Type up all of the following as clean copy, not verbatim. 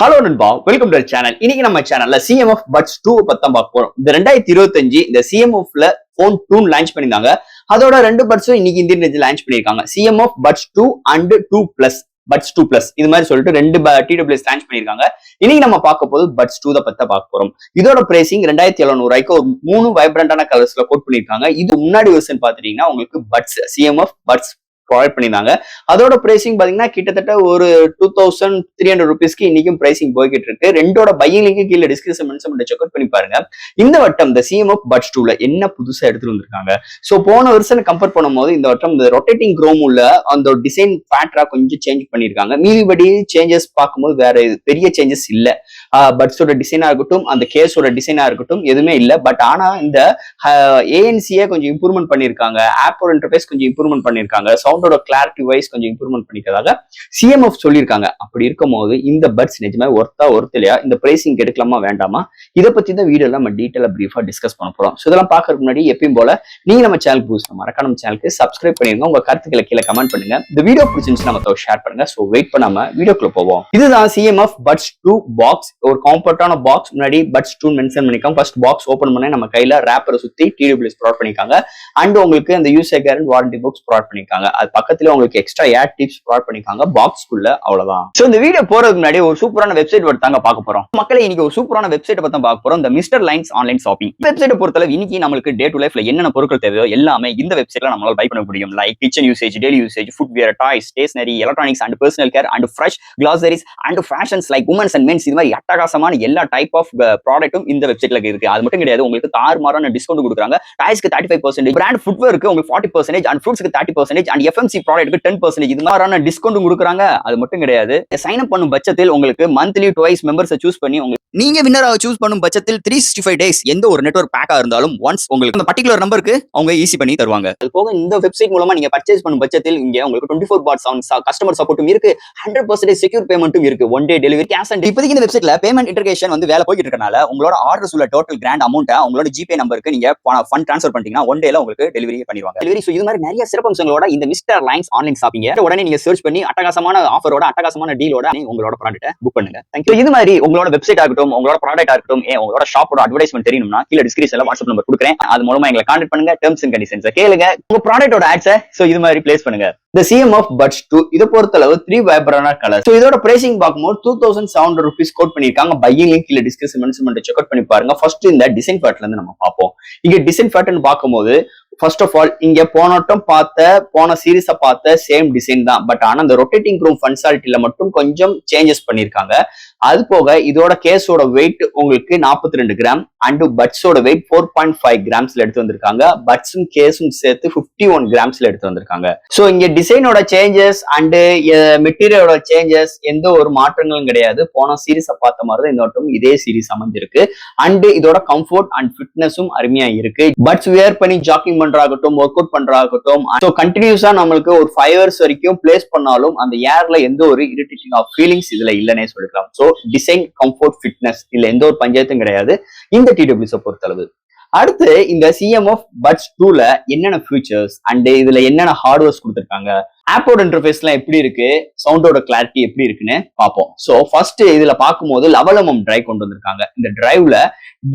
Hello நண்பா, welcome to channel. இன்னைக்கு நம்ம சேனல்ல CMF Buds 2 பத்தி பார்க்க போறோம். இந்த 2025 இந்த CMF-ல Phone 2 லான்ச் பண்ணிருந்தாங்க. அதோட ரெண்டு பட்ஸும் இன்னைக்கு இந்தியன் ரேஞ்சில் லான்ச் பண்ணிருக்காங்க. CMF Buds 2 and 2 Plus. Buds 2 Plus இது மாதிரி சொல்லிட்டு ரெண்டு TWS லான்ச் பண்ணிருக்காங்க. இன்னைக்கு நம்ம பார்க்க போது Buds 2 பத்தி பார்க்க போறோம். இதோட பிரைசிங் 2700 ஒரு 3 வைப்ரண்டான கலர்ஸ்ல கோட் பண்ணிருக்காங்க. இது முன்னாடி வெர்ஷன் பாத்துட்டீங்கன்னா உங்களுக்கு Buds CMF Buds ப்ரொவைட் பண்ணிருந்தாங்க. அதோட பிரைசிங் பாத்தீங்கன்னா கிட்டத்தட்ட ஒரு 2300 ருபீஸ்க்கு இன்னைக்கும் பிரைசிங் போய்கிட்டு இருக்கு. ரெண்டோட பையிங் லிங்க் கீழே டிஸ்கிரிப்ஷன் செக் அவுட் பண்ணி பாருங்க. இந்த வட்டம் இந்த CMF Buds 2ல என்ன புதுசா எடுத்துட்டு வந்திருக்காங்க. சோ போன வருஷம் கம்பேர் பண்ணும்போது இந்த வட்டம் இந்த ரொட்டேட்டிங் குரோம் உள்ள அந்த டிசைன் பேட்டரா கொஞ்சம் சேஞ்ச் பண்ணிருக்காங்க. மீதிபடி சேஞ்சஸ் பார்க்கும்போது வேற பெரிய சேஞ்சஸ் இல்ல. பட்ஸோட டிசைனா இருக்கட்டும், அந்த கேஸோட டிசைனா இருக்கட்டும் எதுவுமே இல்ல. பட் ஆனா இந்த ANC கொஞ்சம் இம்ப்ரூவ்மெண்ட் பண்ணிருக்காங்க. ஆப்போட இன்டர்ஃபேஸ் கொஞ்சம் இம்ப்ரூவ்மெண்ட் பண்ணிருக்காங்க. சவுண்டோட கிளாரிட்டி வைஸ் கொஞ்சம் இம்ப்ரூவ்மெண்ட் பண்ணிக்கிறதாக CMF சொல்லியிருக்காங்க. அப்படி இருக்கும் போது இந்த பட்ஸ் நிஜமா ஒர்த்தலையா, இந்த பிரைசிங் எடுக்கலாமா வேண்டாமா, இதை பத்தி தான் வீடியோ நம்ம டீட்டெயிலா பிரீஃபா டிஸ்கஸ் பண்ண போறோம். இதெல்லாம் பாக்குறதுக்கு முன்னாடி எப்பயும் போல நீங்க நம்ம சேனலுக்கு புதுசா மறக்காம நம்ம சேனலுக்கு சப்ஸ்கிரைப் பண்ணிருங்க. உங்க கருத்துக்களை கீழே கமெண்ட் பண்ணுங்க. இந்த வீடியோ பிடிச்சிருந்துச்சுன்னா நம்ம ஷேர் பண்ணுங்க. சோ வெயிட் பண்ணாம வீடியோக்குள்ள போவோம். இதுதான் CMF Buds 2 பாக்ஸ். ஒரு காம்பேக்டான பாக்ஸ். முன்னாடி Buds 2 மென்ஷன் பண்ணிருக்காங்க. ஃபர்ஸ்ட் பாக்ஸ் ஓபன் பண்ணி நம்ம கையில ரேப்பரை சுத்தி TWS ப்ரொவைட் பண்ணிருக்காங்க. அண்ட் உங்களுக்கு அந்த யூசர் கேரண்ட் வாரண்டி புக்ஸ் ப்ரொவைட் பண்ணிருக்காங்க. அது பக்கத்துல உங்களுக்கு எக்ஸ்ட்ரா ஏர் டிப்ஸ் ப்ரொவைட் பண்ணிருக்காங்க பாக்ஸ்க்குள்ள. அவ்வளவுதான். சோ இந்த வீடியோ போறதுக்கு முன்னாடி ஒரு சூப்பரான வெப்சைட் தாங்க பார்க்க போறோம். மக்களே இன்னைக்கு ஒரு சூப்பரான வெப்சைட் பத்தி பார்க்க போறோம். இந்த மிஸ்டர் லைன்ஸ் ஆன்லைன் ஷாப்பிங் வெப்சைட்டை பொறுத்தளவு இன்னைக்கு நமக்கு டே டு லைஃப்ல என்னென்ன பொருட்கள் தேவையோ எல்லாமே இந்த வெப்சைட்ல நம்மளால பை பண்ண முடியும். Like kitchen usage, daily usage, footwear, toys, stationery, electronics and personal care and fresh groceries and fashions like women's and men's. இது மாதிரி அட்டகாசமான எல்லா டைப் ஆஃப் ப்ராடக்ட்டும் இந்த வெப்சைட்ல இருக்கு. அது மட்டும் கிடையாது, உங்களுக்கு தாறுமாறான டிஸ்கவுண்ட் கொடுக்குறாங்க. டாய்ஸ்க்கு 35%, பிராண்ட் ஃபுட்வேருக்கு உங்களுக்கு 40% அண்ட் ஃப்ரூட்ஸ்க்கு 30% அண்ட் FMC ப்ராடக்ட்க்கு 10%. இது மாதிரியான டிஸ்கவுண்ட் கொடுக்குறாங்க. அது மட்டும் கிடையாது, சைன் அப் பண்ணும் பட்சத்தில் உங்களுக்கு மந்த்லி டுவைஸ் மெம்பர்ஸை சூஸ் பண்ணி நீங்க வின்னரா சூஸ் பண்ணும் பட்சத்தில் 365 டேஸ் எந்த ஒரு நெட்வொர்க் பேக்கா இருந்தாலும் ஒன்ஸ் உங்களுக்கு அந்த பர்టిక్యులர் நம்பருக்கு அவங்க ஈஸி பண்ணி தருவாங்க. அது போக இந்த வெப்சைட் மூலமா நீங்க பர்ச்சேஸ் பண்ணும் பட்சத்தில் இங்க உங்களுக்கு 24/7 கஸ்டமர் சப்போர்ட்டும் இருக்கு. 100% செக்யூர் பேமெண்ட்டும் இருக்கு. One day delivery cash and இப்போதைக்கு இந்த வெப்சைட்ல பேமெண்ட் இன்டகிரேஷன் வேலை போயிட்டு இருக்கனால உங்களோட ஆர்டர்ஸ் உள்ள டோட்டல் கிராண்ட் அமௌண்ட் உங்களோட ஜிபே நம்பருக்கு நீங்க ஃபண்ட் ட்ரான்ஸ்ஃபர் பண்ணிட்டீங்கன்னா ஒன் டேல உங்களுக்கு டெலிவரி பண்ணிடுவாங்க. டெலிவரி இது மாதிரி நிறைய சிறப்பம்சங்களோட இந்த மிஸ்டர் லைன்ஸ் ஆன்லைன் ஷாப்பிங் உடனே நீங்க சர்ச் பண்ணி அட்டகாசமான ஆஃபரோட அட்டகாசமான டீலோட உங்களோட ப்ராடக்ட்டை புக் பண்ணுங்க. தேங்க்யூ. இது மாதிரி உங்களோட வெப்சைட் ஆகட்டும், உங்களோட ப்ராடக்ட் ஆகட்டும், உங்களோட ஷாப்போட அட்வர்டைஸ்மெண்ட் தெரியணும்னா கீழே டிஸ்கிரிப்ஷன்ல வாட்ஸ்அப் நம்பர் கொடுக்குறேன். அது மூலமா எங்களை கான்டாக்ட் பண்ணுங்க. டெர்ம்ஸ் அண்ட் கண்டிஷன்ஸ் கேளுங்க. உங்க ப்ராடக்ட்டோட ஆட்ஸை இது மாதிரி பிளேஸ் பண்ணுங்க. இந்த CMF Buds 2 இதை பொறுத்தளவு 3 வைப்ரண்டான கலர். இதோட பிரைசிங் பார்க்கும்போது 2700 ருபீஸ் கோட் பண்ணிருக்காங்க. பையிங் லிங்க் கீழே டிஸ்கிரிப்ஷன் செக் அவுட் பண்ணி பாருங்க. ஃபர்ஸ்ட் இந்த டிசைன் பேட்டர்ல இருந்து நம்ம பார்ப்போம். இங்க டிசைன் பேட்டர்ன் பார்க்கும்போது ஃபர்ஸ்ட் ஆஃப் ஆல் இங்க போன சீரீஸ பார்த்த சேம் டிசைன் தான். பட் ஆனா இந்த ரொட்டேட்டிங் ரூம் ஃபங்க்ஷனாலிட்டில மட்டும் கொஞ்சம் சேஞ்சஸ் பண்ணிருக்காங்க. அது போக இதோட கேஸோட வெயிட் உங்களுக்கு 42 கிராம் அண்ட் பட்ஸோட வெயிட் 4.5 கிராம்ஸ்ல எடுத்து வந்திருக்காங்க. பட்ஸும் கேஸும் சேர்த்து 51 கிராம்ஸ்ல எடுத்து வந்திருக்காங்க. சோ இங்க டிசைனோட சேஞ்சஸ் அண்ட் மெட்டீரியலோட சேஞ்சஸ் எந்த ஒரு மாற்றங்களும் கிடையாது. போன சீரீஸ பார்த்த மாதிரி தான் இந்த வட்டம் இதே சீரீஸ் அமைஞ்சிருக்கு. அண்ட் இதோட கம்ஃபர்ட் அண்ட் ஃபிட்னஸும் அருமையா இருக்கு. பட்ஸ் வியர் பண்ணி ஜாக்கிங் பண்றாகட்டும், ஒர்க் அவுட் பண்றாகட்டும், சோ கண்டினியூஸா நம்மளுக்கு ஒரு 5 hours வரைக்கும் பிளேஸ் பண்ணாலும் அந்த ஏர்ல எந்த ஒரு இரிட்டேட்டிங் ஆஃப் ஃபீலிங்ஸ் இதுல இல்லனே சொல்லிக்கலாம். சோ டிசைன், கம்ஃபர்ட், ஃபிட்னஸ் இதுல எந்த ஒரு பஞ்சாயத்தும் கிடையாது இந்த TWS பொறுத்தளவு. அடுத்து இந்த CMF Buds 2ல என்னென்ன ஃபீச்சர்ஸ் அண்ட் இதுல என்னென்ன ஹார்ட்வேர்ஸ் கொடுத்திருக்காங்க, ஆப்போட இன்டர்ஃபேஸ்லாம் எப்படி இருக்கு, சவுண்டோட கிளாரிட்டி எப்படி இருக்குன்னு பார்ப்போம். சோ ஃபர்ஸ்ட் இதுல பார்க்கும்போது லவலமம் டிரைவ் கொண்டு வந்திருக்காங்க. இந்த டிரைவ்ல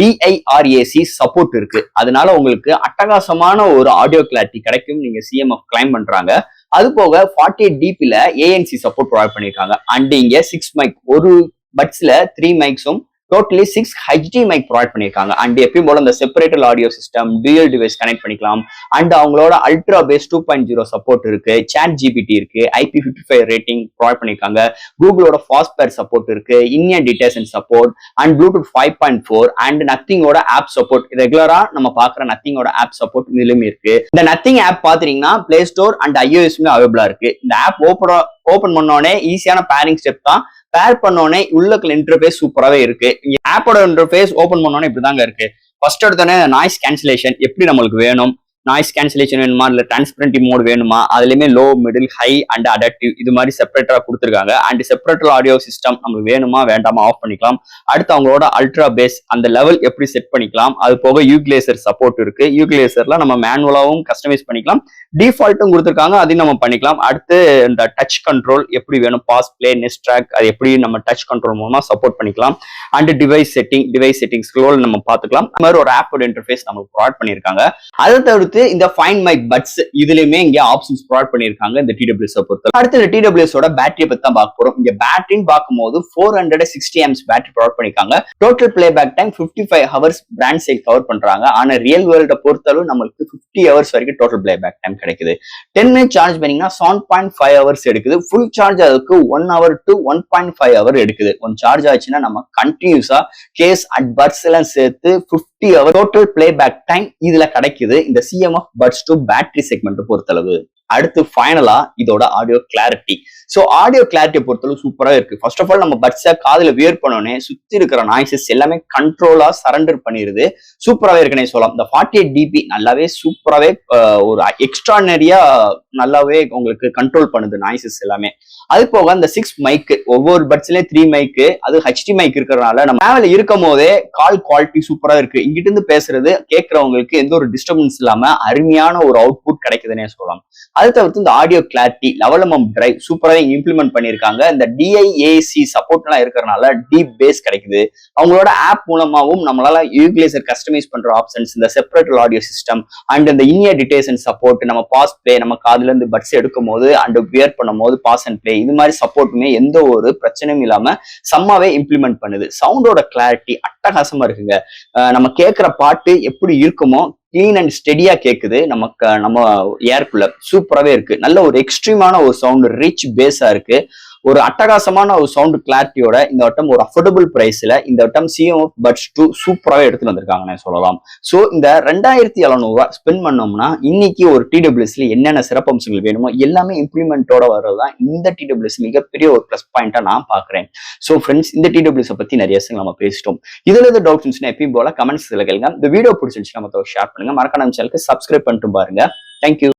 DIRAC சப்போர்ட் இருக்கு. அதனால உங்களுக்கு அட்டகாசமான ஒரு ஆடியோ கிளாரிட்டி கிடைக்கும். நீங்க CMF கிளைம் பண்றாங்க. அது போக 48 dBல ANC சப்போர்ட் ப்ரொவைட் பண்ணிருக்காங்க. அண்ட் இங்க 6 மைக், ஒரு பட்ஸ்ல 3 மைக்ஸும் டோட்டலி 6 HD மைக் ப்ரொவைட் பண்ணிருக்காங்க. அண்ட் எப்பயும் போல இந்த separator audio system, dual device connect பண்ணிக்கலாம். அண்ட் அவங்களோட அல்ட்ரா பேஸ் 2.0 சப்போர்ட் இருக்கு. சாட் GPT இருக்கு. IP55 ரேட்டிங் ப்ரொவைட் பண்ணிருக்காங்க. கூகுளோட ஃபாஸ்ட்பேர் சப்போர்ட் இருக்கு. In ear detection support and Bluetooth 5.4 and நத்திங்கோட ஆப் சப்போர்ட். ரெகுலரா நம்ம பாக்குற நத்திங்கோட ஆப் சப்போர்ட் இதுலயுமே இருக்கு. இந்த நத்திங் ஆப் பாத்தீங்கன்னா பிளே ஸ்டோர் அண்ட் iOS அவைலபிளா இருக்கு. இந்த ஆப் ஓபன் பண்ணோடனே ஈஸியான பேரிங் ஸ்டெப் தான். பேர் பண்ணோடனே உள்ள இன்டர்ஃபேஸ் சூப்பராகவே இருக்கு. ஆப்போட இன்டர்ஃபேஸ் ஓபன் பண்ணோடனே இப்படிதாங்க இருக்கு. ஃபர்ஸ்ட் எடுத்தோடனே நாய்ஸ் கேன்சலேஷன் எப்படி நம்மளுக்கு வேணும், நாய்ஸ் கேன்சலேஷன் வேணுமா இல்ல டிரான்ஸ்பரண்ட் மோட் வேணுமா, அதுலயுமே low, middle, high and adaptive இது மாதிரி செப்பரேட்டரா கொடுத்துருக்காங்க. அண்ட் செப்பரேட்டர் ஆடியோ சிஸ்டம் நமக்கு வேணுமா வேண்டாமா ஆஃப் பண்ணிக்கலாம். அடுத்து அவங்களோட அல்ட்ரா பேஸ் அந்த லெவல் எப்படி செட் பண்ணிக்கலாம். அது போக யூக்லேசர் சப்போர்ட் இருக்கு. யூக்லேசர்ல நம்ம மேனுவலாவும் கஸ்டமைஸ் பண்ணிக்கலாம், டிஃபால்ட்டும் கொடுத்துருக்காங்க, அதையும் நம்ம பண்ணிக்கலாம். அடுத்து இந்த டச் கண்ட்ரோல் எப்படி வேணும், பாஸ், பிளே, நெக்ஸ்ட் ட்ராக், அது எப்படி நம்ம டச் கண்ட்ரோல் மூலமா சப்போர்ட் பண்ணிக்கலாம். அண்ட் டிவைஸ் செட்டிங் ஸ்க்ரோல் நம்ம பார்த்துக்கலாம். அந்த மாதிரி ஒரு ஆப்போட இன்டர்ஃபேஸ் நமக்கு ப்ரொவைட் பண்ணியிருக்காங்க. அதை தவிர்த்து இந்த ஃபைண்ட் மை பட்ஸ் இதுலயுமே இங்க ஆப்ஷன்ஸ் ப்ரொவைட் பண்ணியிருக்காங்க இந்த TWS பொறுத்த. அடுத்து இந்த TWS ஓட பேட்டரியை பத்தி தான் பார்க்க போறோம். இங்க பேட்டரின்னு பார்க்கும்போது 460 amps பேட்டரி ப்ரொவைட் பண்ணிருக்காங்க. Total playback time 55 hours brand side cover பண்றாங்க. ஆனா ரியல் வேர்ல்ட பொறுத்தளவு நம்மளுக்கு 50 hours வரைக்கும் டோட்டல் பிளே பேக் டைம் கிடைக்குது. 10 minute சார்ஜ் பண்ணீங்கன்னா 7.5 hours எடுக்குது. ஃபுல் சார்ஜ் அதுக்கு 1 hour to 1.5 hour எடுக்குது. ஒன் சார்ஜ் ஆச்சுன்னா நம்ம கண்டினியூஸா கேஸ் அட் பட்ஸ் எல்லாம் சேர்த்து 50 hour total playback time இதுல கிடைக்குது இந்த CMF Buds 2 பேட்டரி செக்மெண்ட் பொறுத்தளவு. அடுத்து ஃபைனலா இதோட ஆடியோ கிளாரிட்டி. சோ ஆடியோ கிளாரிட்டியை பொறுத்தளவு சூப்பரா இருக்கு. ஃபர்ஸ்ட் ஆஃப் ஆல் நம்ம பட்ஸை காதுல வியர் பண்ணோன்னே சுத்தி இருக்கிற நாய்ஸஸ் எல்லாமே கண்ட்ரோலா சரண்டர் பண்ணிருது. சூப்பராவே இருக்குன்னே சொல்லலாம். இந்த 48 dB நல்லாவே சூப்பராவே ஒரு எக்ஸ்ட்ரானரியா நல்லாவே உங்களுக்கு கண்ட்ரோல் பண்ணுது நாய்ஸஸ் எல்லாமே. அது போக இந்த 6 மைக், ஒவ்வொரு பட்ஸ்லயும் 3 மைக், அது HD மைக் இருக்கிறதுனால நம்ம டிராவல் இருக்கும் போதே கால் குவாலிட்டி சூப்பரா இருக்கு. இங்கிட்ட இருந்து பேசுறது கேட்கறவங்களுக்கு எந்த ஒரு டிஸ்டர்பன்ஸ் இல்லாம அருமையான ஒரு அவுட்புட் கிடைக்குதுன்னே சொல்லலாம். அது தவிர்த்து இந்த ஆடியோ கிளாரிட்டி லெவல் டிரைவ் சூப்பராக இம்ப்ளிமெண்ட் பண்ணியிருக்காங்க. இந்த DI/AAC சப்போர்ட் எல்லாம் இருக்கிறதுனால டீப் பேஸ் கிடைக்குது. அவங்களோட ஆப் மூலமாவும் நம்மளால யூக்லேசர் கஸ்டமைஸ் பண்ற ஆப்ஷன்ஸ், இந்த செப்பரேட்டர் ஆடியோ சிஸ்டம் அண்ட் இந்த இன்இயர் டிடெக்ஷன் சப்போர்ட், நம்ம பாஸ் பிளே நம்ம காதுல இருந்து பட்ஸ் எடுக்கும் போது அண்ட் வியர் பண்ணும் போது பாஸ் அண்ட் பிளே இது மாதிரி சப்போர்ட்டுமே எந்த ஒரு பிரச்சனையும் இல்லாம செம்மாவே இம்ப்ளிமெண்ட் பண்ணுது. சவுண்டோட கிளாரிட்டி அட்டகாசமா இருக்குங்க. நம்ம கேட்கிற பாட்டு எப்படி இருக்குமோ கிளீன் அண்ட் ஸ்டெடியா கேக்குது நமக்கு, நம்ம ஏர்க்குள்ள சூப்பராகவே இருக்கு. நல்ல ஒரு எக்ஸ்ட்ரீமான ஒரு சவுண்ட், ரிச் பேஸா இருக்கு. ஒரு அட்டகாசமான ஒரு சவுண்ட் கிளாரிட்டியோட இந்த வட்டம் ஒரு அஃபோர்டபுள் பிரைஸ்ல இந்த வட்டம் CMF Buds 2 சூப்பராகவே எடுத்துட்டு வந்திருக்காங்கன்னு சொல்லலாம். ஸோ இந்த 2700 ஸ்பெண்ட் பண்ணோம்னா இன்னைக்கு ஒரு TWSல என்னென்ன சிறப்பம்சங்கள் வேணுமோ எல்லாமே இம்ப்ளிமெண்டோட வர்றதுதான் இந்த TWS மிகப்பெரிய ஒரு பிளஸ் பாயிண்டா நான் பாக்குறேன். ஸோ ஃப்ரெண்ட்ஸ், இந்த TWS பத்தி நிறைய நம்ம பேசிட்டோம். இதுல இருந்து டவுட்ஸ் இருந்துச்சுன்னா எப்பயும் போல கமெண்ட்ஸ்ல கேளுங்க. இந்த வீடியோ பிடிச்சிருந்துச்சுன்னா மொத்தம் ஷேர் பண்ணுங்க. மறக்காம சேனலுக்கு சப்ஸ்கிரைப் பண்ணிட்டு பாருங்க. தேங்க்யூ.